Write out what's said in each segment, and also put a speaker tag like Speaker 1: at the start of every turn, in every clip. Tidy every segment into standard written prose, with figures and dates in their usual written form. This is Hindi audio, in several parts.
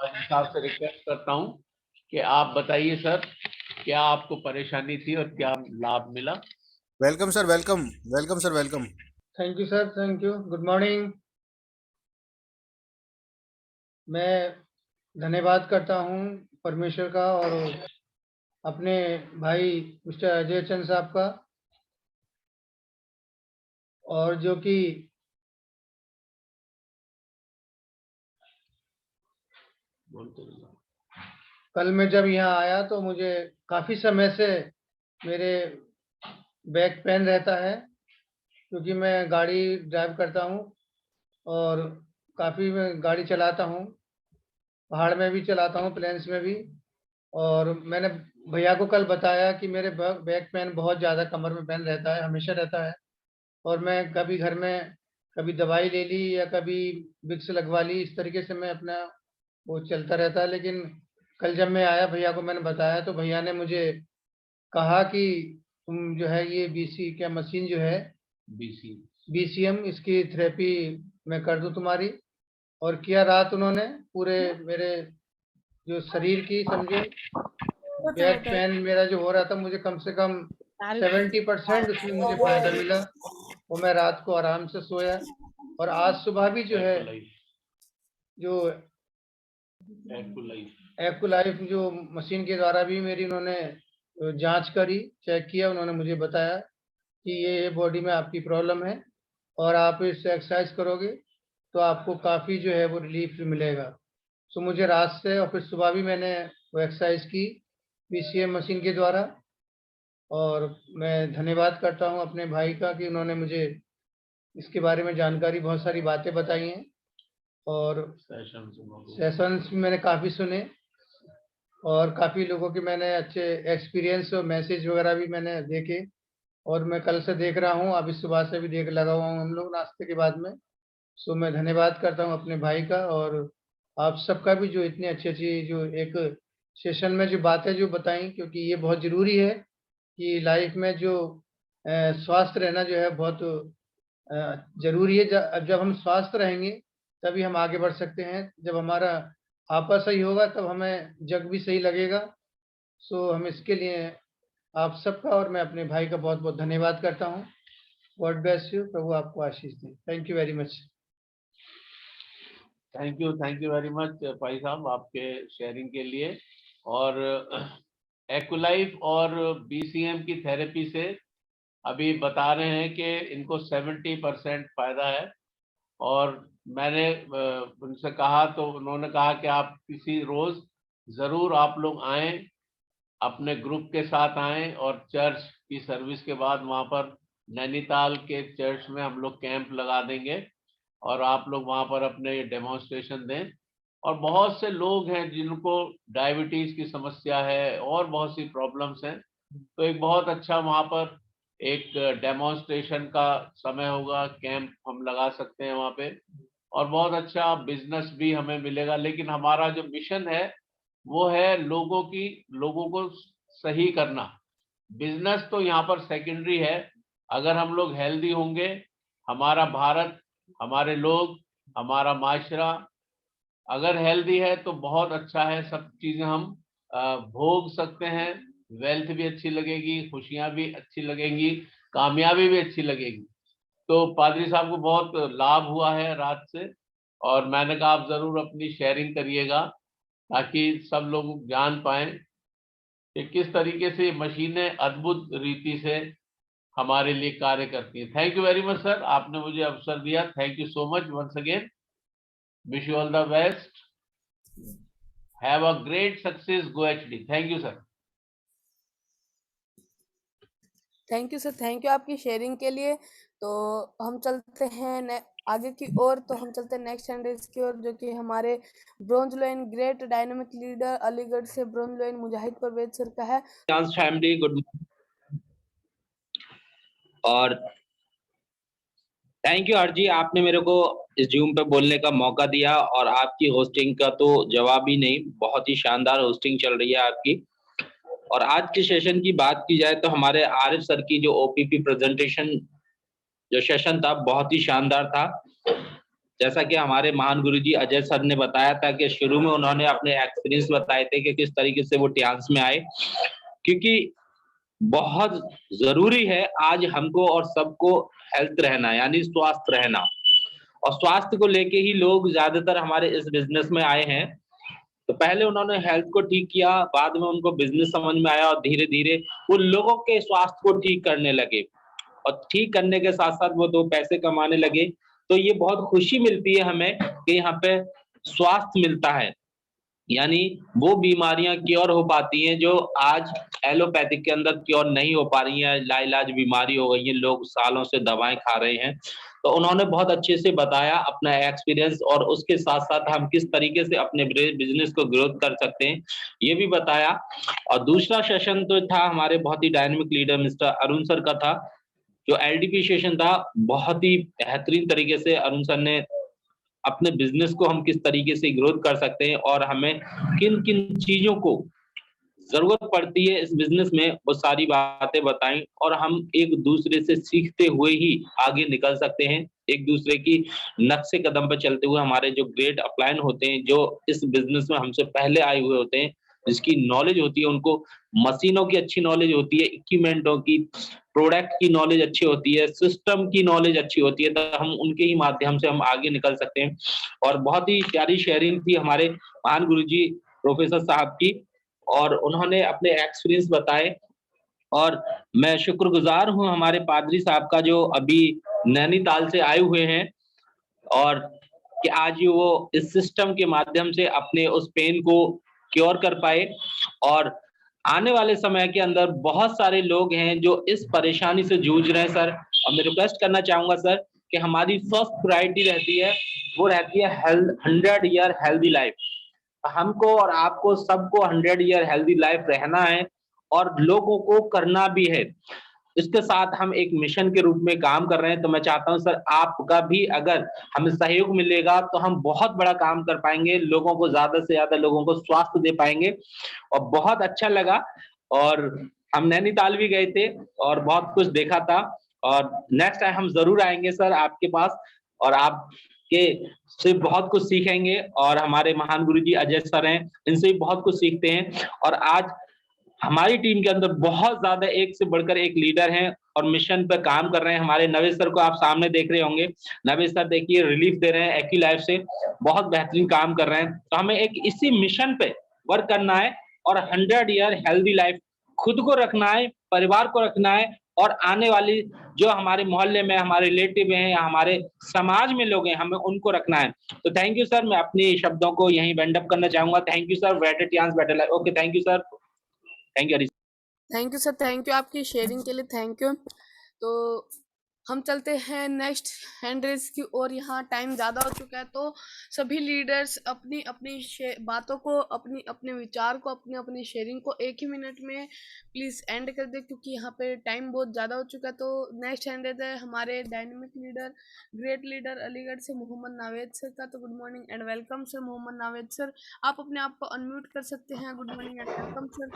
Speaker 1: हिसाब से रिक्वेस्ट करता हूँ कि आप बताइए सर, क्या आपको परेशानी थी और क्या लाभ मिला।
Speaker 2: Welcome sir, welcome welcome sir, welcome.
Speaker 3: Thank you sir, thank you. Good morning. मैं धन्यवाद करता हूँ परमेश्वर का और अपने भाई मिस्टर अजय चंद साहब का, और जो कि कल मैं जब यहाँ आया तो मुझे काफ़ी समय से मेरे बैक पेन रहता है, क्योंकि मैं गाड़ी ड्राइव करता हूँ और काफ़ी मैं गाड़ी चलाता हूँ, पहाड़ में भी चलाता हूँ, प्लेन्स में भी। और मैंने भैया को कल बताया कि मेरे बैक पेन बहुत ज़्यादा, कमर में पेन रहता है, हमेशा रहता है। और मैं कभी घर में कभी दवाई ले ली या कभी विक्स लगवा ली, इस तरीके से मैं अपना वो चलता रहता है। लेकिन कल जब मैं आया, भैया को मैंने बताया, तो भैया ने मुझे कहा कि तुम जो है ये बीसी क्या मशीन जो है बीसीएम, इसकी थेरेपी मैं कर दूं तुम्हारी। और किया रात उन्होंने पूरे मेरे जो शरीर की, समझे, बैक पेन मेरा जो हो रहा था, मुझे कम से कम 70% उसमें मुझे फायदा मिला। वो मैं रात को आराम से सोया। और आज सुबह भी जो है, जो एक्वलाइफ जो मशीन के द्वारा भी मेरी उन्होंने जांच करी, चेक किया, उन्होंने मुझे बताया कि ये बॉडी में आपकी प्रॉब्लम है और आप इस एक्सरसाइज करोगे तो आपको काफ़ी जो है वो रिलीफ मिलेगा। सो मुझे रात से और फिर सुबह भी मैंने वो एक्सरसाइज की बीसीएम मशीन के द्वारा। और मैं धन्यवाद करता हूँ अपने भाई का कि उन्होंने मुझे इसके बारे में जानकारी, बहुत सारी बातें बताई हैं। और सेशंस भी मैंने काफ़ी सुने और काफ़ी लोगों के मैंने अच्छे एक्सपीरियंस और मैसेज वगैरह भी मैंने देखे। और मैं कल से देख रहा हूँ, अभी सुबह से भी देख लगा हुआ हूँ हम लोग नाश्ते के बाद में। सो मैं धन्यवाद करता हूँ अपने भाई का और आप सबका भी, जो इतनी अच्छी अच्छी जो एक सेशन में जो बातें जो बताई, क्योंकि ये बहुत ज़रूरी है कि लाइफ में जो स्वास्थ्य रहना जो है बहुत ज़रूरी है। जब हम स्वस्थ रहेंगे तभी हम आगे बढ़ सकते हैं। जब हमारा आपा सही होगा तब हमें जग भी सही लगेगा। सो हम इसके लिए आप सबका और मैं अपने भाई का बहुत बहुत धन्यवाद करता हूँ। गॉड ब्लेस यू, प्रभु आपको आशीष दें। Thank you very much.
Speaker 1: Thank you very much भाई साहब, आपके शेयरिंग के लिए। और एक्वलाइफ और बीसीएम की थेरेपी से अभी बता रहे हैं कि इनको 70% फायदा है। और मैंने उनसे कहा तो उन्होंने कहा कि आप किसी रोज जरूर आप लोग आएं, अपने ग्रुप के साथ आएं और चर्च की सर्विस के बाद वहां पर नैनीताल के चर्च में हम लोग कैंप लगा देंगे और आप लोग वहां पर अपने डेमोन्स्ट्रेशन दें। और बहुत से लोग हैं जिनको डायबिटीज की समस्या है और बहुत सी प्रॉब्लम्स हैं, तो एक बहुत अच्छा वहां पर एक डेमोन्स्ट्रेशन का समय होगा, कैंप हम लगा सकते हैं वहां पे। और बहुत अच्छा बिजनेस भी हमें मिलेगा। लेकिन हमारा जो मिशन है वो है लोगों को सही करना। बिजनेस तो यहाँ पर सेकेंडरी है। अगर हम लोग हेल्दी होंगे, हमारा भारत, हमारे लोग, हमारा माशरा अगर हेल्दी है तो बहुत अच्छा है। सब चीजें हम भोग सकते हैं, वेल्थ भी अच्छी लगेगी, खुशियां भी अच्छी लगेंगी, कामयाबी भी अच्छी लगेगी। तो पादरी साहब को बहुत लाभ हुआ है रात से, और मैंने कहा आप जरूर अपनी शेयरिंग करिएगा ताकि सब लोग जान पाएं कि किस तरीके से मशीनें अद्भुत रीति से हमारे लिए कार्य करती हैं। Thank you very much sir, आपने मुझे अवसर दिया। Thank you so much once again. Wish you all the best. Have a great success go HD. Thank you sir.
Speaker 4: Thank you sir, thank you आपकी शेयरिंग के लिए। तो हम चलते हैं आगे की ओर। तो हम चलते हैं नेक्स्ट कैंडिडेट की ओर, जो कि हमारे bronze line great dynamic leader Aligarh से ब्रॉन्ज लाइन मुजाहिद परवेज सर का है।
Speaker 5: Family good. और थैंक यू आरजी, आपने मेरे को इस जूम पे बोलने का मौका दिया और आपकी होस्टिंग का तो जवाब ही नहीं, बहुत ही शानदार होस्टिंग चल रही है आपकी। और आज के सेशन की बात की जाए तो हमारे आरिफ सर की जो ओपीपी प्रेजेंटेशन जो सेशन था बहुत ही शानदार था। जैसा कि हमारे महान गुरुजी अजय सर ने बताया था कि शुरू में उन्होंने अपने एक्सपीरियंस बताए थे कि किस तरीके से वो टियांस में आए, क्योंकि बहुत जरूरी है आज हमको और सबको हेल्थ रहना, यानी स्वास्थ्य रहना, और स्वास्थ्य को लेके ही लोग ज्यादातर हमारे इस बिजनेस में आए हैं। तो पहले उन्होंने हेल्थ को ठीक किया, बाद में उनको बिजनेस समझ में आया और धीरे धीरे वो लोगों के स्वास्थ्य को ठीक करने लगे, और ठीक करने के साथ साथ वो 2 पैसे कमाने लगे। तो ये बहुत खुशी मिलती है हमें कि यहाँ पे स्वास्थ्य मिलता है, यानी वो बीमारियां क्योर हो पाती हैं जो आज एलोपैथिक के अंदर क्योर नहीं हो पा रही हैं, लाइलाज बीमारी हो गई है, लोग सालों से दवाएं खा रहे हैं। तो उन्होंने बहुत अच्छे से बताया अपना एक्सपीरियंस, और उसके साथ साथ हम किस तरीके से अपने बिजनेस को ग्रोथ कर सकते हैं ये भी बताया। और दूसरा सेशन तो था हमारे बहुत ही dynamic leader mister Arun sir का था, जो एलडीपी सेशन था। बहुत ही बेहतरीन तरीके से अरुण सर ने अपने बिजनेस को हम किस तरीके से ग्रोथ कर सकते हैं और हमें किन किन चीजों को जरूरत पड़ती है इस बिजनेस में, वो सारी बातें बताई, और हम एक दूसरे से सीखते हुए ही आगे निकल सकते हैं, एक दूसरे की नक्शे कदम पर चलते हुए। हमारे जो ग्रेट अपलाइन होते हैं, जो इस बिजनेस में हमसे पहले आए हुए होते हैं, जिसकी नॉलेज होती है, उनको मशीनों की अच्छी नॉलेज होती है, इक्विपमेंटों की, प्रोडक्ट की नॉलेज अच्छी होती है, सिस्टम की नॉलेज अच्छी होती है, तो हम उनके ही माध्यम से हम आगे निकल सकते हैं। और बहुत ही प्यारी शेयरिंग थी हमारे महान गुरुजी प्रोफेसर साहब की, और उन्होंने अपने एक्सपीरियंस बताए। और मैं शुक्रगुजार हूँ हमारे पादरी साहब का, जो अभी नैनीताल से आए हुए हैं, और कि आज वो इस सिस्टम के माध्यम से अपने उस पेन को क्योर कर पाए। और आने वाले समय के अंदर बहुत सारे लोग हैं जो इस परेशानी से जूझ रहे हैं सर, और मैं रिक्वेस्ट करना चाहूंगा सर कि हमारी फर्स्ट प्रायोरिटी रहती है, वो रहती है 100 ईयर हेल्दी लाइफ। हमको और आपको सबको 100 ईयर हेल्दी लाइफ रहना है, और लोगों को करना भी है। इसके साथ हम एक मिशन के रूप में काम कर रहे हैं। तो मैं चाहता हूं सर, आपका भी अगर हमें सहयोग मिलेगा तो हम बहुत बड़ा काम कर पाएंगे, लोगों को ज्यादा से ज्यादा लोगों को स्वास्थ्य दे पाएंगे। और बहुत अच्छा लगा, और हम नैनीताल भी गए थे और बहुत कुछ देखा था, और नेक्स्ट टाइम हम जरूर आएंगे सर आपके पास, और आपके से बहुत कुछ सीखेंगे। और हमारे महान गुरुजी अजय सर हैं, इनसे भी बहुत कुछ सीखते हैं। और आज हमारी टीम के अंदर बहुत ज्यादा एक से बढ़कर एक लीडर हैं और मिशन पर काम कर रहे हैं। हमारे नवेश सर को आप सामने देख रहे होंगे, नवेश सर देखिए रिलीफ दे रहे हैं एक्यूलाइफ से, बहुत बेहतरीन काम कर रहे हैं। तो हमें एक इसी मिशन पे वर्क करना है, और 100 ईयर हेल्दी लाइफ खुद को रखना है, परिवार को रखना है, और आने वाली जो हमारे मोहल्ले में हमारे रिलेटिव हैं या हमारे समाज में लोग हैं, हमें उनको रखना है। तो थैंक यू सर, मैं अपने शब्दों को यहीं वेंड अप करना चाहूंगा। Thank you sir, better titans better life. Okay, thank you sir, thank you.
Speaker 4: Thank you sir, thank you आपकी शेयरिंग के लिए, थैंक यू। तो हम चलते हैं नेक्स्ट हैंड रेस की और यहाँ टाइम ज़्यादा हो चुका है, तो सभी लीडर्स अपनी अपनी बातों को, अपनी अपने विचार को, अपनी अपनी शेयरिंग को 1 ही मिनट में प्लीज़ एंड कर दे, क्योंकि यहाँ पे टाइम बहुत ज़्यादा हो चुका है। तो नेक्स्ट हैंड रेस है हमारे dynamic leader, great leader Aligarh से मोहम्मद नावेद सर का। तो good morning and welcome sir Mohammad Naved sir, आप अपने आप को अनम्यूट कर सकते हैं। Good morning and welcome sir.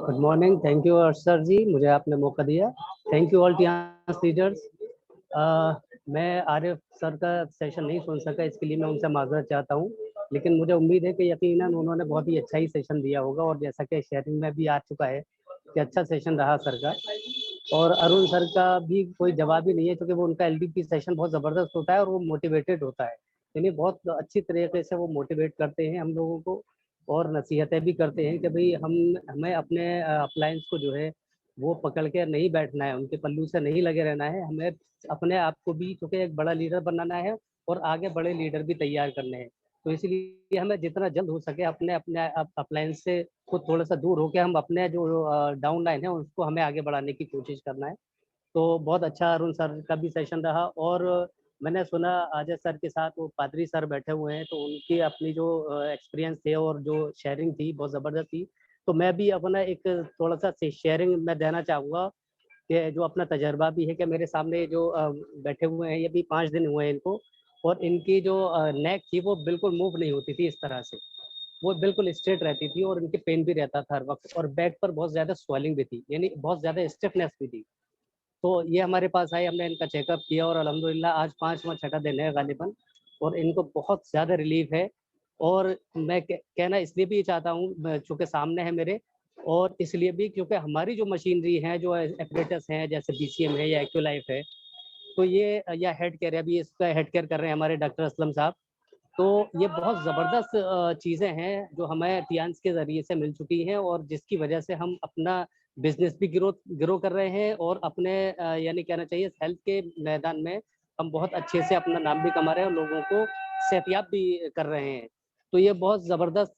Speaker 6: Good morning, thank you sir ji, मुझे आपने मौका दिया। Thank you all titans leaders. मैं आरिफ सर का सेशन नहीं सुन सका, इसके लिए मैं उनसे माजरत चाहता हूँ, लेकिन मुझे उम्मीद है कि यकीनन उन्होंने बहुत ही अच्छा ही सेशन दिया होगा, और जैसा कि शेयरिंग में भी आ चुका है कि अच्छा सेशन रहा सर का। और अरुण सर का भी कोई जवाब ही नहीं है, क्योंकि वो उनका एलडीपी सेशन बहुत ज़बरदस्त होता है और वो मोटिवेटेड होता है, यानी बहुत अच्छी तरीके से वो मोटिवेट करते हैं हम लोगों को, और नसीहतें भी करते हैं कि भाई हमें अपने अप्लायंस को जो है वो पकड़ के नहीं बैठना है, उनके पल्लू से नहीं लगे रहना है, हमें अपने आप को भी चूँकि एक बड़ा लीडर बनाना है और आगे बड़े लीडर भी तैयार करने हैं। तो इसलिए हमें जितना जल्द हो सके अपने अपने अप्लायंस से खुद थोड़ा सा दूर होकर हम अपने जो डाउन लाइन है उसको हमें आगे बढ़ाने की कोशिश करना है। तो बहुत अच्छा अरुण सर का भी सेशन रहा, और मैंने सुना अजय सर के साथ वो पादरी सर बैठे हुए हैं, तो उनकी अपनी जो एक्सपीरियंस थे और जो शेयरिंग थी बहुत ज़बरदस्त थी। तो मैं भी अपना एक थोड़ा सा शेयरिंग मैं देना चाहूँगा, कि जो अपना तजर्बा भी है कि मेरे सामने जो बैठे हुए हैं, ये भी 5 दिन हुए हैं इनको, और इनकी जो नेक थी वो बिल्कुल मूव नहीं होती थी इस तरह से, वो बिल्कुल स्ट्रेट रहती थी, और इनके पेन भी रहता था हर वक्त, और बैक पर बहुत ज़्यादा स्वेलिंग भी थी, यानी बहुत ज़्यादा स्टिफनेस भी थी। तो ये हमारे पास आए, हमने इनका चेकअप किया और अल्हम्दुलिल्लाह आज 5वां छठा दिन है गालिबन, और इनको बहुत ज़्यादा रिलीफ है। और मैं कहना इसलिए भी चाहता हूँ चूँकि सामने है मेरे, और इसलिए भी क्योंकि हमारी जो मशीनरी है, जो एपरेटस हैं, जैसे बीसीएम है या एक्यूलाइफ है, तो ये या हेड केयर, अभी इसका हेड केयर कर रहे हैं हमारे डॉक्टर असलम साहब। तो ये बहुत ज़बरदस्त चीज़ें हैं जो हमें टियांस के ज़रिए से मिल चुकी हैं, और जिसकी वजह से हम अपना बिजनेस भी ग्रो कर रहे हैं, और अपने यानी कहना चाहिए हेल्थ के मैदान में हम बहुत अच्छे से अपना नाम भी कमा रहे हैं और लोगों को सेहतियाब भी कर रहे हैं। तो ये बहुत ज़बरदस्त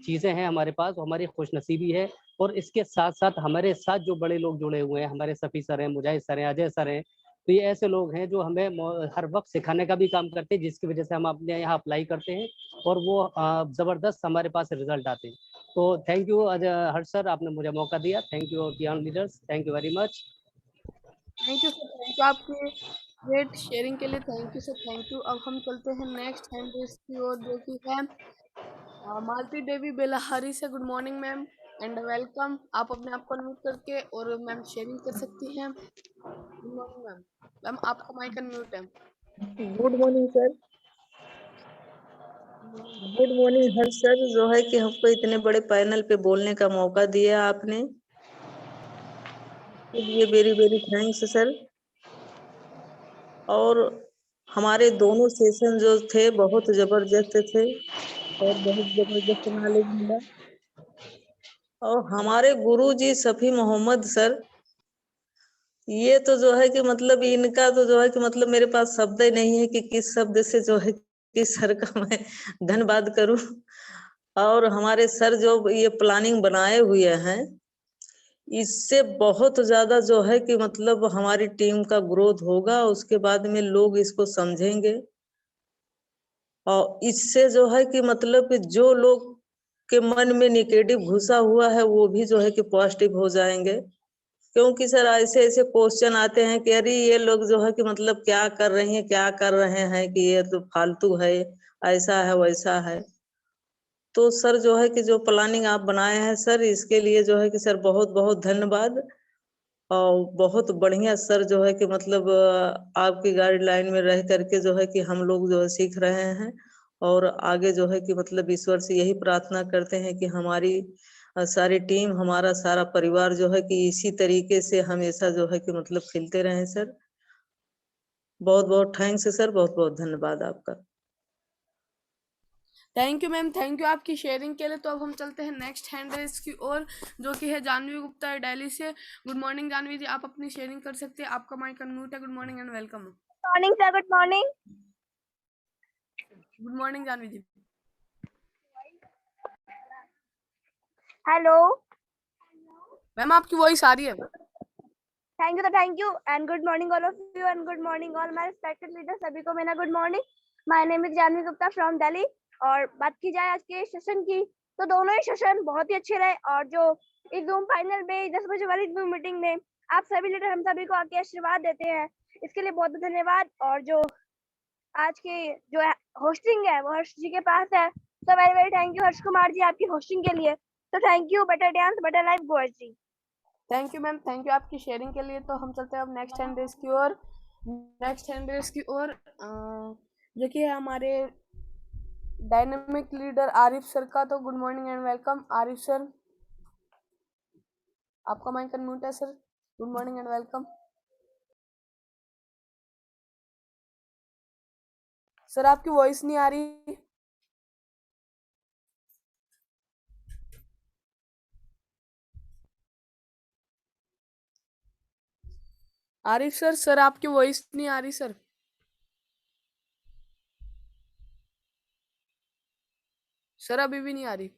Speaker 6: चीज़ें हैं हमारे पास, हमारी खुशनसीबी है। और इसके साथ साथ हमारे साथ जो बड़े लोग जुड़े हुए हैं, हमारे सफ़ी सर हैं, मुजाहिद सर हैं, अजय सर हैं, तो ये ऐसे लोग हैं जो हमें हर वक्त सिखाने का भी काम करते हैं, जिसकी वजह से हम अपने यहाँ अप्लाई करते हैं और वो ज़बरदस्त हमारे पास रिजल्ट आते हैं। तो थैंक यू हर्ष सर, आपने मुझे मौका दिया। Thank you Tian leaders, thank you very much.
Speaker 4: Thank you sir, thank you आपके ग्रेट शेयरिंग के लिए। Thank you sir, thank you. अब हम चलते हैं नेक्स्ट हैंड रेस की ओर, जो कि है मालती देवी बेलाहारी से। Good morning ma'am and welcome. आप अपने आप को अनम्यूट करके और मैम शेयरिंग कर सकती हैं। Good morning ma'am. मैम आपका माइक अनम्यूट है।
Speaker 7: Good morning sir. Good morning हर सर, जो है कि हमको इतने बड़े पैनल पे बोलने का मौका दिया आपने, ये वेरी वेरी थैंक्स सर। और हमारे दोनों सेशन जो थे बहुत जबरदस्त थे और बहुत जबरदस्त नॉलेज मिला। और हमारे गुरुजी सफी मोहम्मद सर, ये तो जो है कि मतलब इनका तो जो है कि मतलब मेरे पास शब्द ही नहीं है कि किस शब्द से जो है किस सर का मैं धन्यवाद करूं। और हमारे सर जो ये प्लानिंग बनाए हुए हैं, इससे बहुत ज्यादा जो है कि मतलब हमारी टीम का ग्रोथ होगा, उसके बाद में लोग इसको समझेंगे। और इससे जो है कि मतलब कि जो लोग के मन में निगेटिव घुसा हुआ है वो भी जो है कि पॉजिटिव हो जाएंगे। क्योंकि सर ऐसे ऐसे क्वेश्चन आते हैं कि अरे ये लोग जो है कि मतलब क्या कर रही हैं, क्या कर रहे हैं, कि ये तो फालतू है, ऐसा है वैसा है। तो सर जो है कि जो प्लानिंग आप बनाए हैं सर, इसके लिए जो है कि सर बहुत बहुत धन्यवाद। और बहुत बढ़िया सर जो है कि मतलब आपकी गाइडलाइन में रह करके जो है कि हम लोग जो है सीख रहे हैं। और आगे जो है कि मतलब ईश्वर से यही प्रार्थना करते हैं कि हमारी सारी टीम, हमारा सारा परिवार जो है कि इसी तरीके से हमेशा जो है कि मतलब खिलते रहें सर। बहुत बहुत थैंक्स सर, बहुत बहुत धन्यवाद आपका।
Speaker 4: Thank you ma'am, thank you आपकी शेयरिंग के लिए। तो अब हम चलते हैं नेक्स्ट हैंड रेस की ओर, जो कि है जानवी गुप्ता है दिल्ली से। गुड मॉर्निंग जानवी जी, आप अपनी शेयरिंग कर सकते हैं। आपका माइक अनम्यूट है। Good morning and welcome.
Speaker 8: Morning sir, good morning.
Speaker 4: Good morning Janvi ji.
Speaker 8: Hello
Speaker 4: ma'am आपकी वॉइस आ रही है।
Speaker 8: Thank you, thank you and good morning all of you and good morning all my respected leader. सभी को मेरा good morning. My name is Janvi Gupta from Delhi. और बात की जाए आज के सेशन की, तो दोनों ही सेशन बहुत ही अच्छे रहे। और जो इस जूम फाइनल में 10 बजे वाली जूम मीटिंग में आप सभी लीडर हम सभी को आके आशीर्वाद देते हैं, इसके लिए बहुत बहुत धन्यवाद। और जो आज की जो होस्टिंग है वो हर्ष जी के पास है, तो very very thank you Harsh Kumar ji आपकी होस्टिंग के लिए। तो thank you. Better dance better life Gour ji.
Speaker 4: Thank you ma'am, thank you आपकी शेयरिंग के लिए। तो हम चलते हैं अब नेक्स्ट हैंड रेस की ओर। नेक्स्ट हैंड रेस की ओर जो कि है हमारे डायनामिक लीडर आरिफ सर का। तो good morning and welcome Arif sir. आपका माइक अनम्यूट है sir. Good morning and welcome sir. आपकी वॉइस नहीं आ रही। आरिफ सर, सर आपकी वॉइस नहीं आ रही सर। सर अभी भी नहीं आ रही।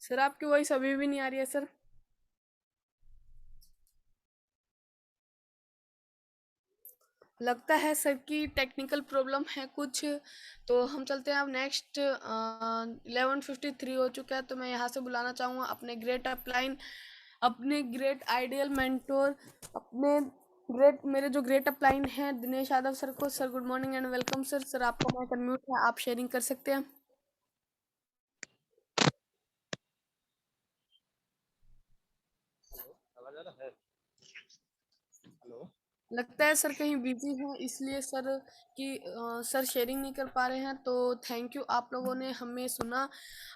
Speaker 4: सर आपकी वॉइस अभी भी नहीं आ रही है सर। लगता है सर की टेक्निकल प्रॉब्लम है कुछ, तो हम चलते हैं अब नेक्स्ट। 11:53 हो चुका है, तो मैं यहाँ से बुलाना चाहूँगा अपने ग्रेट अपलाइन, अपने ग्रेट आइडियल मेंटोर, अपने मेरे जो ग्रेट अपलाइन हैं दिनेश यादव सर को। Sir good morning and welcome sir. Sir आपका माइक अनम्यूट है, आप शेयरिंग कर सकते हैं। लगता है सर कहीं बिजी हैं, इसलिए सर कि सर शेयरिंग नहीं कर पा रहे हैं। तो थैंक यू, आप लोगों ने हमें सुना।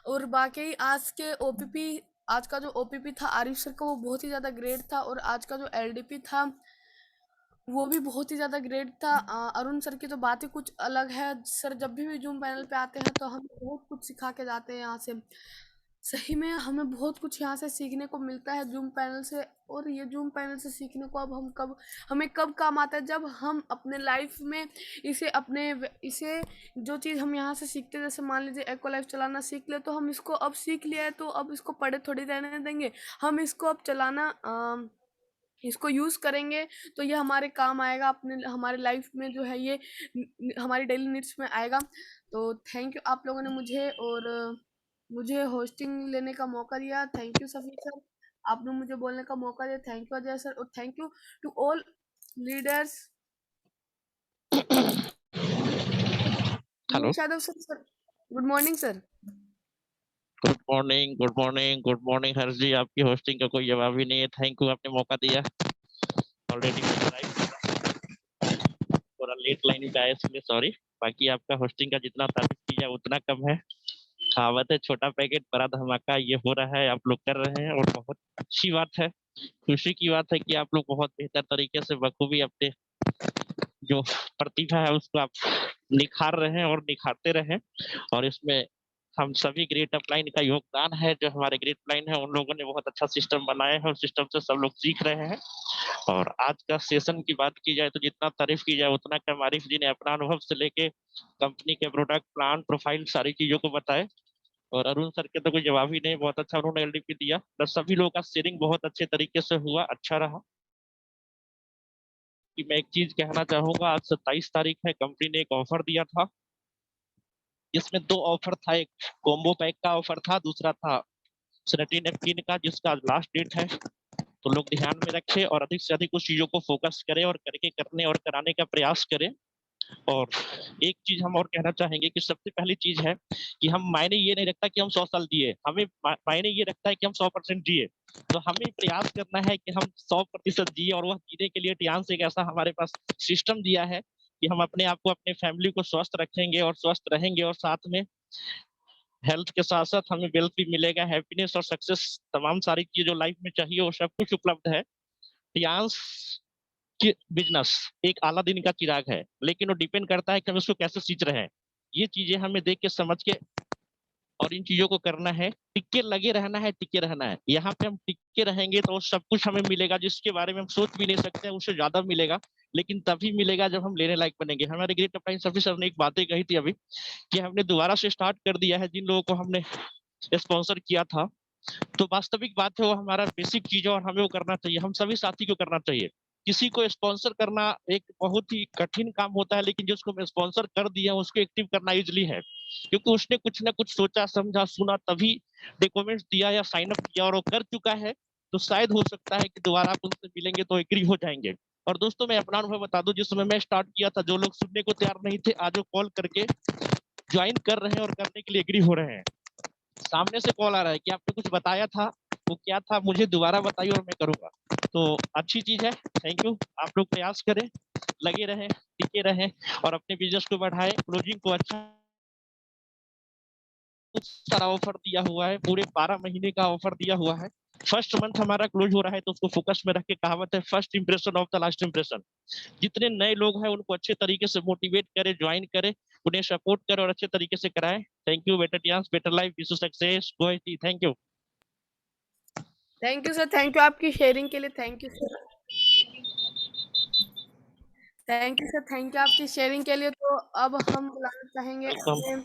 Speaker 4: और बाकी आज का जो ओपीपी था आरिफ सर का, वो बहुत ही ज़्यादा ग्रेट था। और आज का जो एलडीपी था वो भी बहुत ही ज़्यादा ग्रेट था। अरुण सर की तो बात ही कुछ अलग है। सर जब भी जूम पैनल पे आते हैं तो हमें बहुत कुछ सिखा के जाते हैं यहाँ से। सही में हमें बहुत कुछ यहाँ से सीखने को मिलता है जूम पैनल से। और ये जूम पैनल से सीखने को अब हमें कब काम आता है, जब हम अपने लाइफ में इसे जो चीज़ हम यहाँ से सीखते हैं, जैसे मान लीजिए एको लाइफ चलाना सीख ले, तो हम इसको अब सीख लिया है तो अब इसको पढ़े थोड़ी रहने देंगे। हम इसको अब इसको यूज़ करेंगे तो ये हमारे काम आएगा, हमारे लाइफ में जो है ये हमारी डेली नीड्स में आएगा। तो थैंक यू आप लोगों ने मुझे होस्टिंग लेने का मौका दिया। थैंक यू सभी सर, आपने मुझे बोलने का मौका दिया। थैंक यू अजय सर, और thank you to all leaders.
Speaker 9: Hello,
Speaker 4: Yadav sir, good morning sir.
Speaker 9: Good morning Harsh ji. आपकी होस्टिंग का कोई जवाब ही नहीं है। थैंक यू, आपने मौका दिया। ऑलरेडी थोड़ा लेट लाइन पे आया इसलिए सॉरी। बाकी आपका होस्टिंग का जितना तारीफ किया उतना कम है। कहावत है छोटा पैकेट बड़ा धमाका, ये हो रहा है, आप लोग कर रहे हैं और बहुत अच्छी बात है। खुशी की बात है कि आप लोग बहुत बेहतर तरीके से बखूबी अपने जो प्रतिभा है उसको आप निखार रहे हैं और निखारते रहे। और इसमें हम सभी ग्रेट अपलाइन का योगदान है। जो हमारे ग्रेट अपलाइन है उन लोगों ने बहुत अच्छा सिस्टम बनाया है और सिस्टम से सब लोग सीख रहे हैं। और आज का सेशन की बात की जाए तो जितना तारीफ की जाए उतना कम। आरिफ जी ने अपना अनुभव से लेके कंपनी के प्रोडक्ट प्लान प्रोफाइल सारी चीजों को बताए। और अरुण सर के तो कोई जवाब ही नहीं, बहुत अच्छा उन्होंने एलडीपी दिया। बस सभी लोगों का शेयरिंग बहुत अच्छे तरीके से हुआ, अच्छा रहा। कि मैं एक चीज कहना चाहूंगा, आज 27 तारीख है, कंपनी ने एक ऑफर दिया था। इसमें 2 ऑफर था, एक कॉम्बो पैक का ऑफर था, दूसरा था सैनिटरी नैपकिन का, जिसका आज लास्ट डेट है। तो लोग ध्यान में रखें और अधिक से अधिक उस चीजों को फोकस करें और करके करने और कराने का प्रयास करें। और एक चीज हम और कहना चाहेंगे कि सबसे पहली चीज है कि हम मायने ये नहीं रखता कि हम 100 साल जिए, हमें मायने ये रखता है कि हम 100% जिए। तो हमें प्रयास करना है कि हम 100% जिए। और वह जीने के लिए टियांस एक ऐसा हमारे पास सिस्टम दिया है कि हम अपने आप को अपने फैमिली को स्वस्थ रखेंगे और स्वस्थ रहेंगे। और साथ में हेल्थ के साथ साथ हमें वेल्थ भी मिलेगा, हैप्पीनेस और सक्सेस, तमाम सारी चीजें जो लाइफ में चाहिए वो सब कुछ उपलब्ध है। टियांस कि बिजनेस एक आला दिन का चिराग है, लेकिन वो डिपेंड करता है कि हम इसको कैसे सींच रहे हैं। ये चीजें हमें देख के समझ के और इन चीजों को करना है। टिके लगे रहना है, टिके रहना है। यहाँ पे हम टिके रहेंगे तो सब कुछ हमें मिलेगा, जिसके बारे में हम सोच भी नहीं सकते, उससे ज्यादा मिलेगा। लेकिन तभी मिलेगा जब हम लेने लायक बनेंगे। हमारे ग्रेट अपलाइन सभी सर ने एक बातें कही थी अभी कि हमने दोबारा से स्टार्ट कर दिया है जिन लोगों को हमने स्पॉन्सर किया था। तो वास्तविक बात है वो हमारा बेसिक चीज है और हमें वो करना चाहिए, हम सभी साथी को करना चाहिए। किसी को स्पॉन्सर करना एक बहुत ही कठिन काम होता है, लेकिन जिसको स्पॉन्सर कर दिया उसको एक्टिव करना इजली है, क्योंकि उसने कुछ ना कुछ सोचा समझा सुना तभी डॉक्यूमेंट्स दिया या साइन अप किया और वो कर चुका है। तो शायद हो सकता है कि दोबारा आप उनसे मिलेंगे तो एग्री हो जाएंगे। और दोस्तों मैं अपना अनुभव बता दूं, जिस समय मैं स्टार्ट किया था जो लोग सुनने को तैयार नहीं थे आज वो कॉल करके ज्वाइन कर रहे हैं और करने के लिए एग्री हो रहे हैं। सामने से कॉल आ रहा है कि आपने कुछ बताया था, वो क्या था मुझे दोबारा बताइए और मैं करूंगा। तो अच्छी चीज है। Thank you. आप लोग प्रयास करें, लगे रहें, टिके रहें और अपने बिजनेस को बढ़ाएं। क्लोजिंग को अच्छा सारा ऑफर दिया हुआ है, पूरे 12 महीने का ऑफर दिया हुआ है। फर्स्ट मंथ हमारा क्लोज हो रहा है तो उसको फोकस में रख के, कहावत है first impression of the last impression. जितने नए लोग हैं उनको अच्छे तरीके से मोटिवेट करें, ज्वाइन करें, उन्हें सपोर्ट करें और अच्छे तरीके से कराएं। Thank you. Better chance, better life, wish you success. Thank you.
Speaker 4: Thank you sir, thank you आपकी शेयरिंग के लिए। Thank you sir, thank you sir, thank you आपकी शेयरिंग के लिए। तो अब हम बुलाना चाहेंगे
Speaker 9: वेलकम।
Speaker 4: अपने